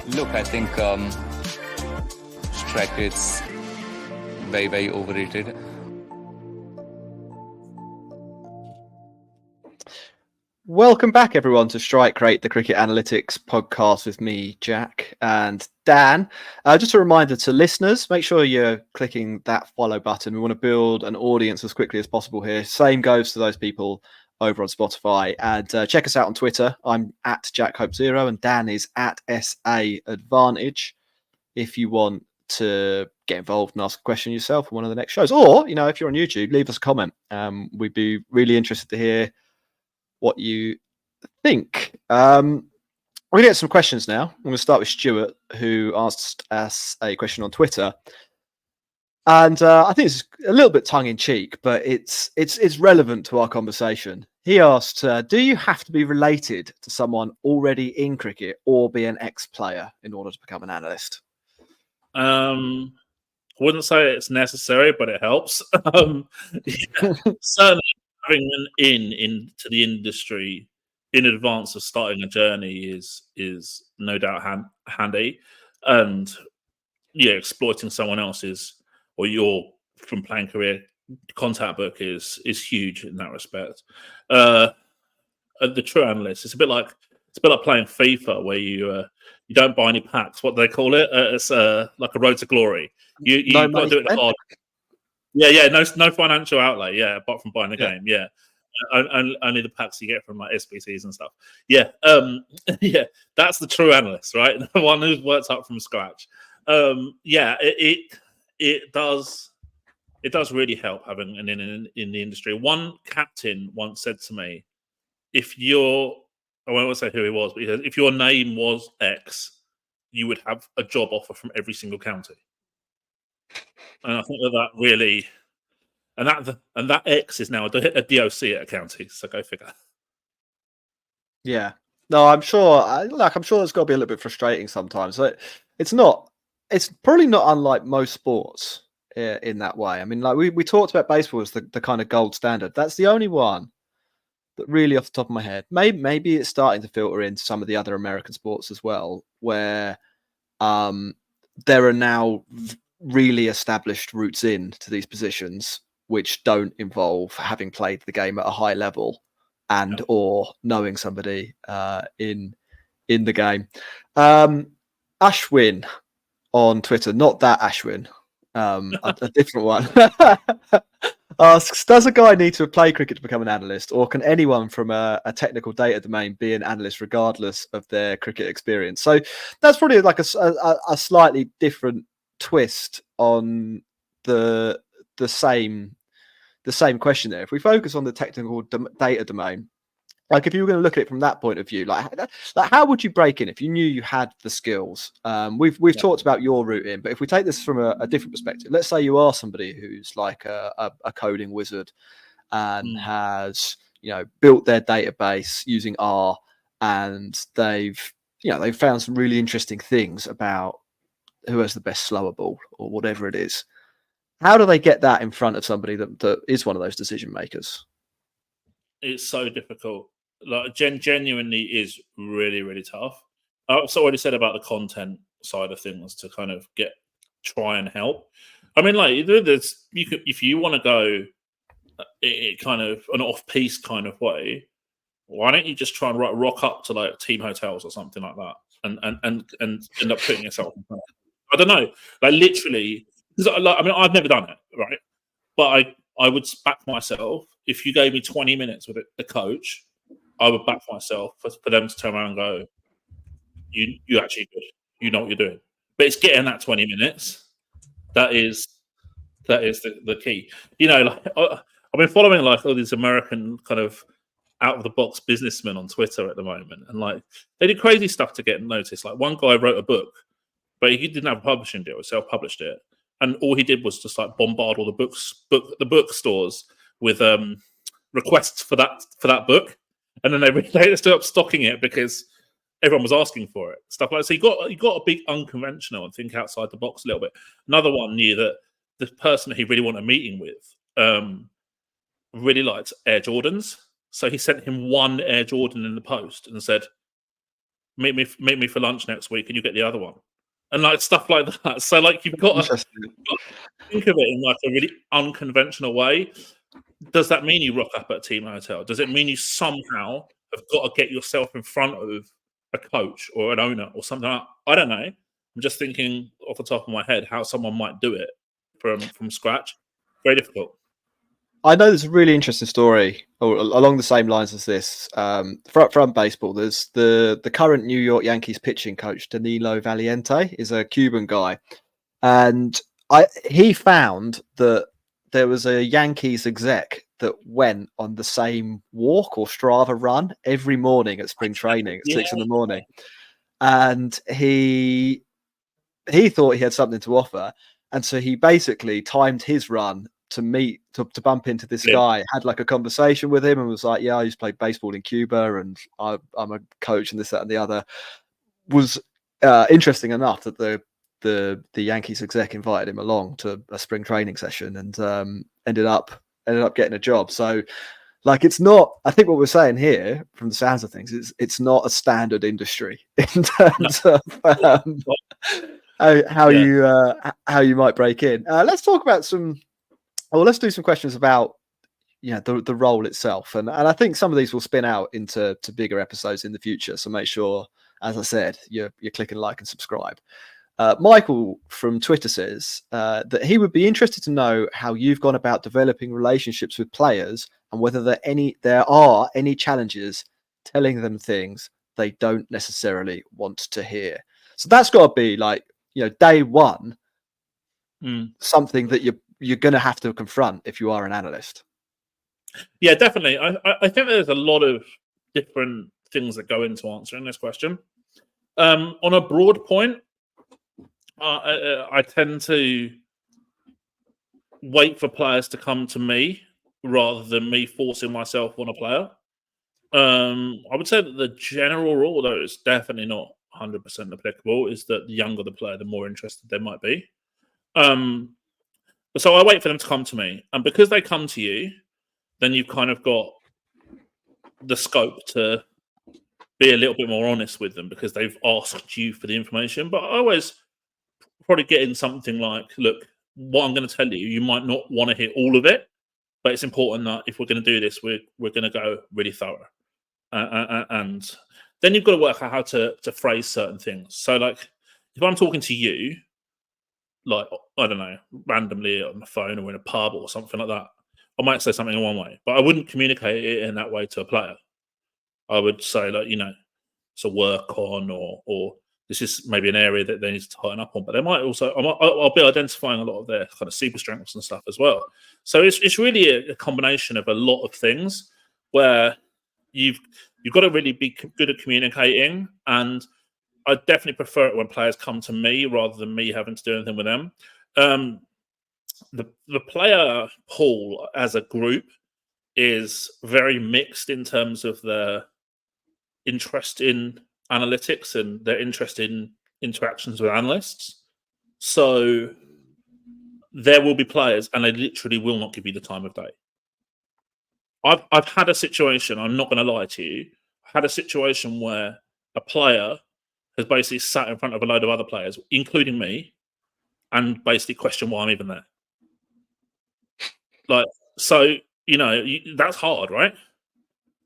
Look, I think strike rate's very, very overrated. Welcome back, everyone, to Strike Rate, the cricket analytics podcast with me, Jack, and Dan. Just a reminder to listeners, make sure you're clicking that follow button. We want to build an audience as quickly as possible here. Same goes to those people over on Spotify. And check us out on Twitter. I'm at JackHope0 and Dan is at SA Advantage. If you want to get involved and ask a question yourself on one of the next shows, or if you're on YouTube, leave us a comment. We'd be really interested to hear what you think. We're going to get some questions now. I'm going to start with Stuart, who asked us a question on Twitter. And I think it's a little bit tongue-in-cheek, but it's relevant to our conversation. He asked, do you have to be related to someone already in cricket or be an ex-player in order to become an analyst? I wouldn't say it's necessary, but it helps. Certainly having an into the industry in advance of starting a journey is no doubt handy, and exploiting someone else's or your from playing career contact book is huge in that respect. The true analyst, it's a bit like playing FIFA, where you don't buy any packs. What do they call it? It's like a road to glory. You got to do it hard. Yeah, no financial outlay. Yeah, apart from buying the game. Yeah, only the packs you get from like SBCs and stuff. Yeah, that's the true analyst, right? The one who's worked up from scratch. It does really help having an in the industry. One captain once said to me, I won't say who he was, but he said, if your name was X, you would have a job offer from every single county. And I think that really, and that X is now a DOC at a county. So go figure. Yeah, no, I'm sure. I'm sure it's got to be a little bit frustrating sometimes. It's probably not unlike most sports in that way. I mean, like we talked about baseball as the kind of gold standard. That's the only one that really, off the top of my head, maybe it's starting to filter into some of the other American sports as well, where there are now really established routes in to these positions which don't involve having played the game at a high level and or knowing somebody in the game. Ashwin on Twitter, not that Ashwin, a different one, asks, does a guy need to play cricket to become an analyst, or can anyone from a technical data domain be an analyst regardless of their cricket experience? So that's probably like a slightly different twist on the same question there. If we focus on the technical data domain, like if you were going to look at it from that point of view, like how would you break in if you knew you had the skills? We've talked about your route in, but if we take this from a different perspective, let's say you are somebody who's like a coding wizard and has built their database using R, and they've found some really interesting things about who has the best slower ball or whatever it is. How do they get that in front of somebody that is one of those decision makers? It's so difficult. Like genuinely is really, really tough. I've already said about the content side of things to kind of try and help. I mean, like if you want to go kind of an off-piece kind of way, why don't you just try and rock up to like team hotels or something like that, and end up putting yourself in front. I don't know, like literally. I mean, I've never done it, right? But I would back myself if you gave me 20 minutes with a coach. I would back myself for them to turn around and go, "You actually good. You know what you're doing." But it's getting that 20 minutes. That is the key. Like I've been following like all these American kind of out of the box businessmen on Twitter at the moment, and like they did crazy stuff to get noticed. Like one guy wrote a book, but he didn't have a publishing deal; he self-published it. And all he did was just like bombard all the bookstores with requests for that book, and then they stood up stocking it because everyone was asking for it. Stuff like that. So you got to be unconventional and think outside the box a little bit. Another one knew that the person that he really wanted a meeting with really liked Air Jordans, so he sent him one Air Jordan in the post and said, meet me for lunch next week, and you get the other one, and like stuff like that. So like you've got to Interesting. think of it in like a really unconventional way. Does that mean you rock up at a team hotel? Does it mean you somehow have got to get yourself in front of a coach or an owner or something like that? I don't know. I'm just thinking off the top of my head how someone might do it from scratch. Very difficult. I know there's a really interesting story along the same lines as this. From baseball, there's the current New York Yankees pitching coach, Danilo Valiente, is a Cuban guy. And he found that there was a Yankees exec that went on the same walk or Strava run every morning at spring training at 6 a.m. And he thought he had something to offer. And so he basically timed his run to bump into this guy, had like a conversation with him and was like, yeah, I used to play baseball in Cuba and I'm a coach and this, that, and the other. Was interesting enough that the Yankees exec invited him along to a spring training session and ended up getting a job. So like, it's not, I think what we're saying here from the sounds of things is it's not a standard industry in terms of how you might break in. Let's talk about let's do some questions about the role itself, and I think some of these will spin out into bigger episodes in the future. So make sure, as I said, you're clicking like and subscribe. Michael from Twitter says that he would be interested to know how you've gone about developing relationships with players and whether there are any challenges telling them things they don't necessarily want to hear. So that's got to be like, day one, something that you're going to have to confront if you are an analyst. Yeah, definitely. I think there's a lot of different things that go into answering this question. On a broad point, I tend to wait for players to come to me rather than me forcing myself on a player. I would say that the general rule, though, is definitely not 100% applicable, is that the younger the player, the more interested they might be. So I wait for them to come to me. And because they come to you, then you've kind of got the scope to be a little bit more honest with them because they've asked you for the information. But I always probably get in something like, look, what I'm going to tell you, you might not want to hear all of it, but it's important that if we're going to do this, we're going to go really thorough. And then you've got to work out how to phrase certain things. So, like, if I'm talking to you, like, I don't know, randomly on the phone or in a pub or something like that, I might say something in one way, but I wouldn't communicate it in that way to a player. I would say, like, it's a work on, or this is maybe an area that they need to tighten up on. But they might also, I'll be identifying a lot of their kind of super strengths and stuff as well. So it's really a combination of a lot of things where you've got to really be good at communicating. And I definitely prefer it when players come to me rather than me having to do anything with them. The player pool as a group is very mixed in terms of their interest in analytics and their interest in interactions with analysts. So there will be players, and they literally will not give you the time of day. I've had a situation, I'm not going to lie to you, I had a situation where a player has basically sat in front of a load of other players, including me, and basically questioned why I'm even there. Like, so, that's hard, right?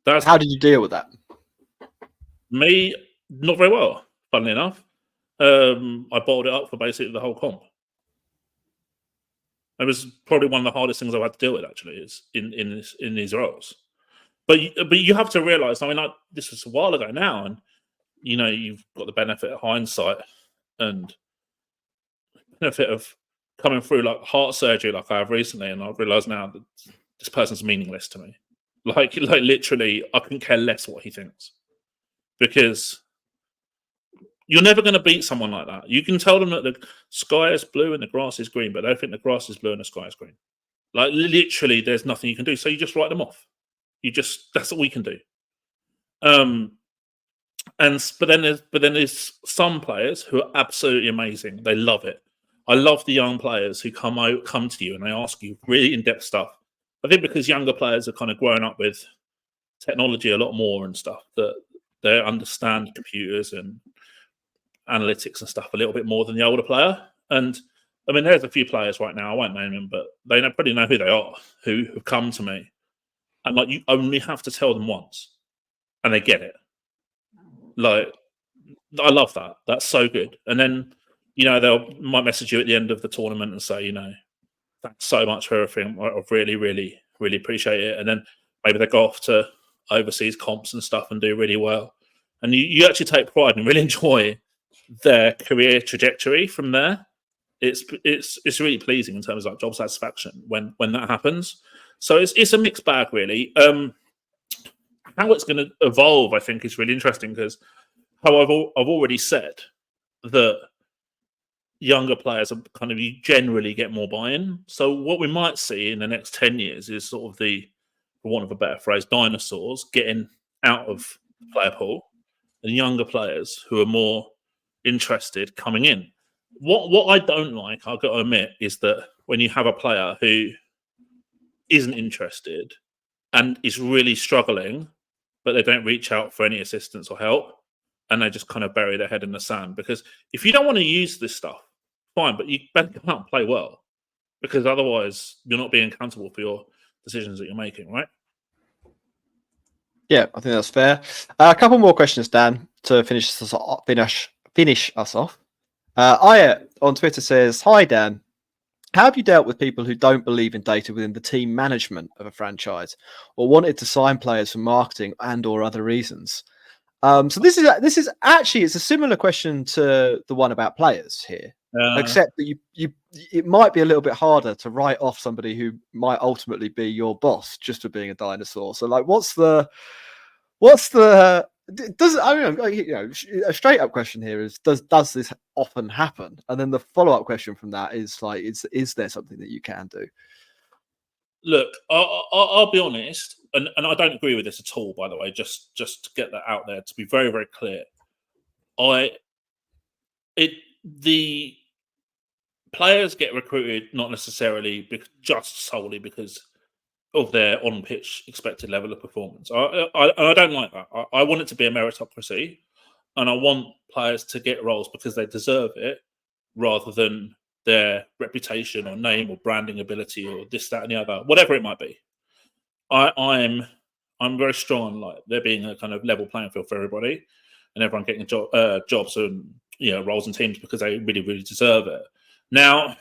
How did you deal with that? Me, not very well, funnily enough. I bottled it up for basically the whole comp. It was probably one of the hardest things I've had to deal with, actually, is in these roles. But you have to realise, I mean, this was a while ago now, and you've got the benefit of hindsight and benefit of coming through like heart surgery, like I have recently, and I've realised now that this person's meaningless to me. Like literally, I couldn't care less what he thinks, because you're never going to beat someone like that. You can tell them that the sky is blue and the grass is green, but they think the grass is blue and the sky is green. Like, literally, there's nothing you can do. So you just write them off. That's what we can do. But then there's some players who are absolutely amazing. They love it. I love the young players who come to you and they ask you really in-depth stuff. I think because younger players are kind of growing up with technology a lot more and stuff, that They understand computers and analytics and stuff a little bit more than the older player. And I mean, there's a few players right now, I won't name them, but they probably know who they are, who have come to me. And like, you only have to tell them once and they get it. Like, I love that. That's so good. And then, might message you at the end of the tournament and say, thanks so much for everything. I really, really, really appreciate it. And then maybe they go off to overseas comps and stuff and do really well. And you actually take pride and really enjoy their career trajectory from there. It's really pleasing in terms of like job satisfaction when that happens. So it's a mixed bag, really. How it's going to evolve, I think, is really interesting because how I've already said that younger players are kind of, you generally get more buy-in. So what we might see in the next 10 years is sort of for want of a better phrase, dinosaurs getting out of the player pool and younger players who are more interested coming in. What I don't like, I've got to admit, is that when you have a player who isn't interested and is really struggling, but they don't reach out for any assistance or help, and they just kind of bury their head in the sand. Because if you don't want to use this stuff, fine, but you better come out and play well, because otherwise you're not being accountable for your decisions that you're making, right? Yeah, I think that's fair. A couple more questions, Dan, to finish us off. Aya on Twitter says, "Hi Dan, how have you dealt with people who don't believe in data within the team management of a franchise, or wanted to sign players for marketing and/or other reasons?" So this is actually, it's a similar question to the one about players here, except that it might be a little bit harder to write off somebody who might ultimately be your boss just for being a dinosaur. So like, a straight up question here is, does this often happen? And then the follow up question from that is like, is there something that you can do? Look, I'll be honest, and I don't agree with this at all, by the way, just to get that out there, to be very, very clear. The players get recruited not necessarily just solely because of their on-pitch expected level of performance. I don't like that. I want it to be a meritocracy, and I want players to get roles because they deserve it, rather than their reputation or name or branding ability or this, that, and the other, whatever it might be. I'm very strong on like there being a kind of level playing field for everybody, and everyone getting jobs and roles and teams because they really, really deserve it. Now,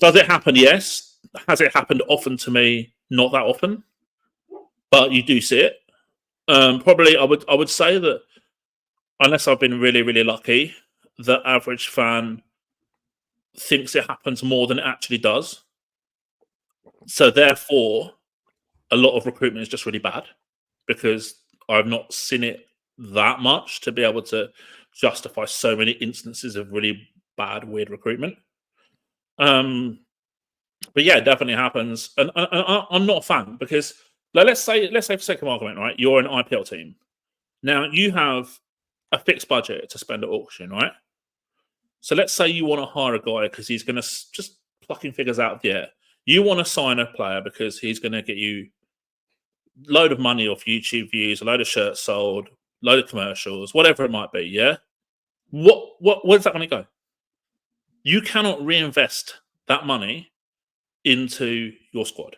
does it happen? Yes. Has it happened often to me? Not that often, but you do see it. Probably, I would say that unless I've been really, really lucky, the average fan thinks it happens more than it actually does. So therefore, a lot of recruitment is just really bad because I've not seen it that much to be able to justify so many instances of really bad, weird recruitment. But yeah, it definitely happens, and I'm not a fan because, like, let's say for sake of argument, right? You're an IPL team. Now you have a fixed budget to spend at auction, right? So let's say you want to hire a guy because he's going to just plucking figures out of the air. You want to sign a player because he's going to get you a load of money off YouTube views, a load of shirts sold, load of commercials, whatever it might be. Yeah, where's that money go? You cannot reinvest that money into your squad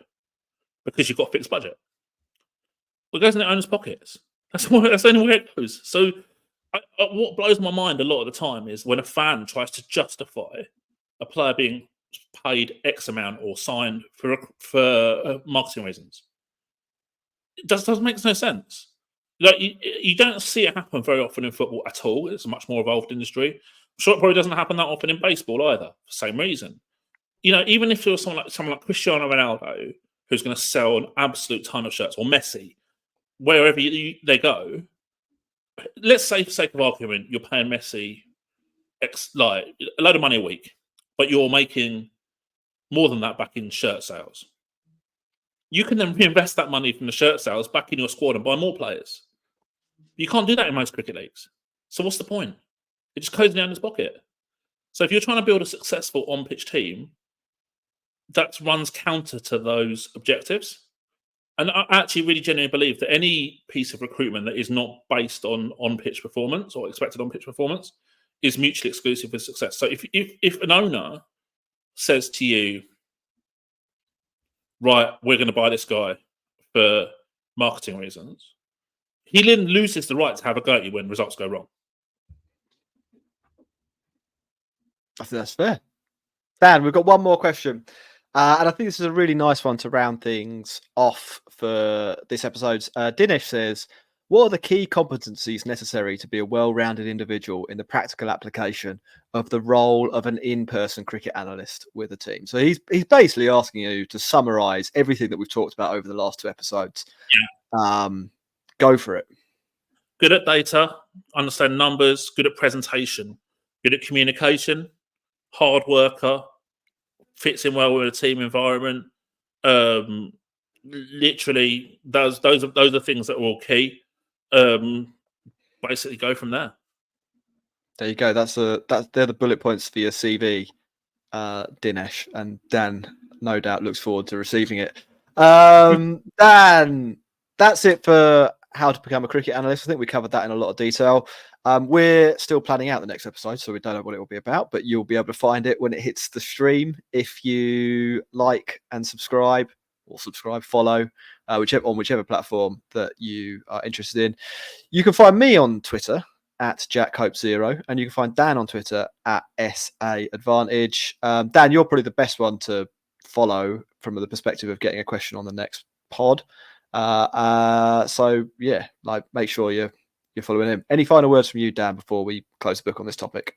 because you've got a fixed budget. It goes in the owner's pockets. That's the only way it goes. So what blows my mind a lot of the time is when a fan tries to justify a player being paid X amount or signed for marketing reasons. It doesn't make no sense. Like you don't see it happen very often in football at all. It's a much more evolved industry. I'm sure it probably doesn't happen that often in baseball either, for the same reason. Even if there was someone like Cristiano Ronaldo who's going to sell an absolute ton of shirts, or Messi, wherever they go, let's say for sake of argument, you're paying Messi like a load of money a week, but you're making more than that back in shirt sales. You can then reinvest that money from the shirt sales back in your squad and buy more players. You can't do that in most cricket leagues. So what's the point? It just goes down his pocket. So if you're trying to build a successful on-pitch team, that runs counter to those objectives. And I actually really genuinely believe that any piece of recruitment that is not based on pitch performance or expected on pitch performance is mutually exclusive with success. So if an owner says to you, right, we're going to buy this guy for marketing reasons, he then loses the right to have a go at you when results go wrong. I think that's fair. Dan, we've got one more question. And I think this is a really nice one to round things off for this episode. Dinesh says, what are the key competencies necessary to be a well-rounded individual in the practical application of the role of an in-person cricket analyst with a team? So he's basically asking you to summarize everything that we've talked about over the last 2 episodes. Yeah. Go for it. Good at data, understand numbers, good at presentation, good at communication, hard worker, fits in well with a team environment. Literally, those are things that are all key. Basically, go from there. There you go. They're the bullet points for your CV, Dinesh, and Dan no doubt looks forward to receiving it. Dan, that's it for how to become a cricket analyst. I think we covered that in a lot of detail. We're still planning out the next episode, so we don't know what it will be about, but you'll be able to find it when it hits the stream. If you like and subscribe, follow, whichever platform that you are interested in. You can find me on Twitter at JackHope0, and you can find Dan on Twitter at SAAdvantage. Dan, you're probably the best one to follow from the perspective of getting a question on the next pod. So yeah, like make sure you're following him. Any final words from you, Dan, before we close the book on this topic?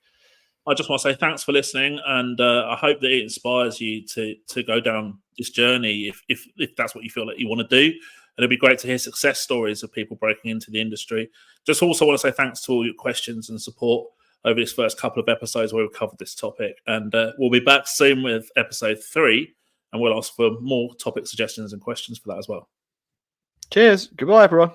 I just want to say thanks for listening, and I hope that it inspires you to go down this journey if that's what you feel like you want to do. And it'd be great to hear success stories of people breaking into the industry. Just also want to say thanks to all your questions and support over this first couple of episodes where we've covered this topic. And we'll be back soon with episode 3, and we'll ask for more topic suggestions and questions for that as well. Cheers. Goodbye, everyone.